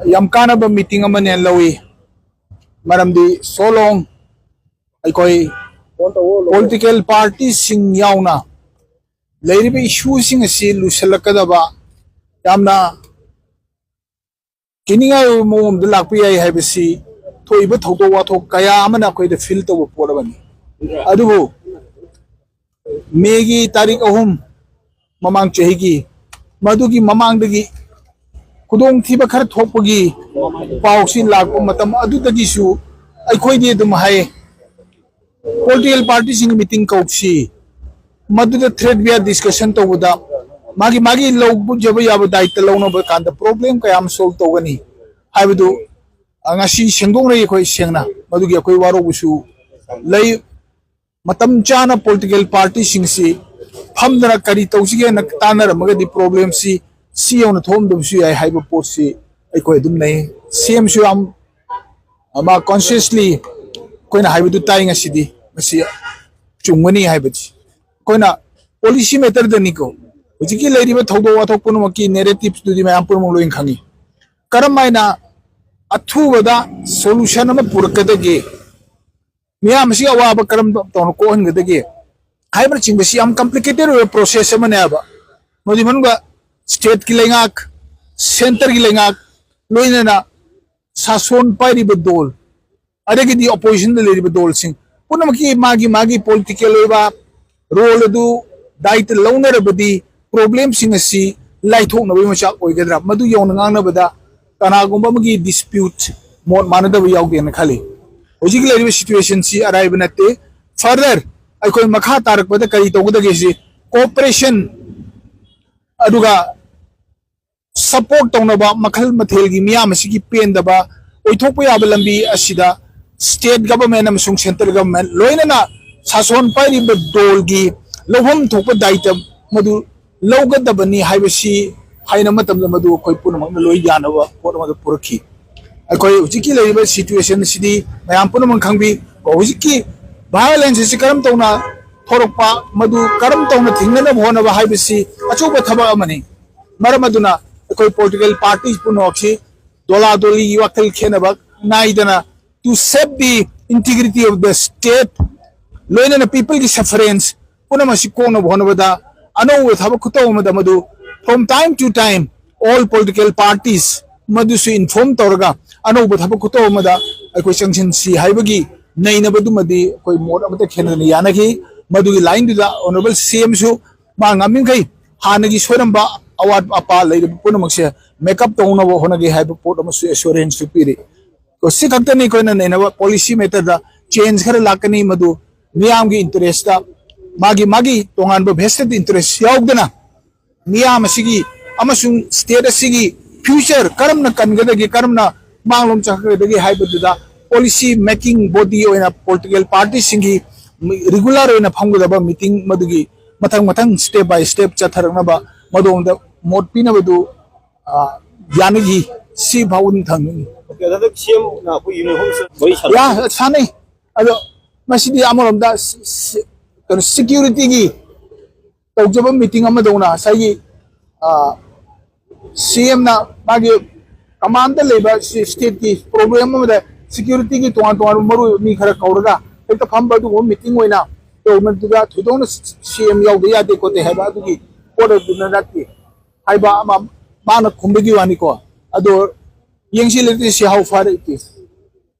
yam kanaba meeting amane lawi maramdi solong aikoi political parties sing yauna leiribe issue sing asi lusalakadaba yamna kininga mom de lakpi ai haibasi thoiba thodo watho kaya amana koi de feel to porabani adubu megi tarik ahum mamang chehigi madugi mamang dagi kudong thiba khar thokpagi pausin lakpo matam adutagi su aikoi de dum hai political parties in meeting kausi maduda thread via discussion to buda magi log jaba yaba daita lawna ba kanda problem kayam solve to gani haibudu ngasi sengdong rei khoi sengna madugi akoi waro busu lay matam chana political party singsi phamdara kari tawsige na tanar magadi problem si on thom dum su ai haibu pot si ai koi dum nei same su am ama consciously koina haibudu tai ngasi di masi chungani haibuji koina policy matter da niko hujiki leiriba thodo wathok puno ki narratives du di mayam puno loin khangi karam maina athubada solution ama purakadage miyam si awaba karam ton ko hangdage haibar chingsi am complicated process amane aba modi manga state ki lengak center ki lengak loina na sason pairi bedol adegi di opposition de leiriba dol sing puno ki magi political ba role du dait lawner badi problem sing asi laithok na macha oigedra madu yong ngang na bada kanagumba magi dispute mon manada yawge na khali hojik leiriba situation si arrive nate further ai koi makha tarak bada kari togudage si cooperation aduga support tongna ba makhal mathel gi miyam si gi pen da ba oithokpa yaba lambi asida state government amasung central government loina na sason pairi ba dol gi lawham thokpa daita madu lawgadabani haibasi haina matam madu koi punamang loi yanaba potama purki akoi hujiki leiba situation sidi mayam punamang khangbi hujiki violence si karam tawna thorokpa madu karam tawna thingna bhona ba haibasi achuba thaba amani maramaduna akoi political parties punoksi dola doli wakal khenaba naidana to save the integrity of the state loina na people ki sufferance punamasi kona bhona bada ano thaba khuto madu from time to time all political parties madu su inform torga ano thaba khuto mada akoi sanction si haibagi naina badu madi koi mod amata khena ni yanaki madu gi line du da honorable cm su ma ngamin kai hanagi soramba award apa lai punamakse makeup tawna bo honagi haibu pot amasu assurance su piri ko sikakta ni koina naina policy matter da change khara lakani madu miyam gi interest da magi tongan ba vested interest yaugdana miyam asigi amasung state asigi future karamna kangadagi karamna manglom chakadagi haibuda policy making body oina political party singi regular oina phangudaba meeting madugi mathang step by step chatharna ba madonda mot pina badu yanagi si bhaun thangni ya sanai ado masidi amolomda security gi tawjaba meeting amadona sai CM na magi command leba state ki problem amada security ki to maru mi khara kauraga ekta phamba du meeting oina to mantuga thudona CM yaw ya de ko te haba du ki order du na rakti haiba ama mana khumbigi wani ko ado yengsi leti si how far it is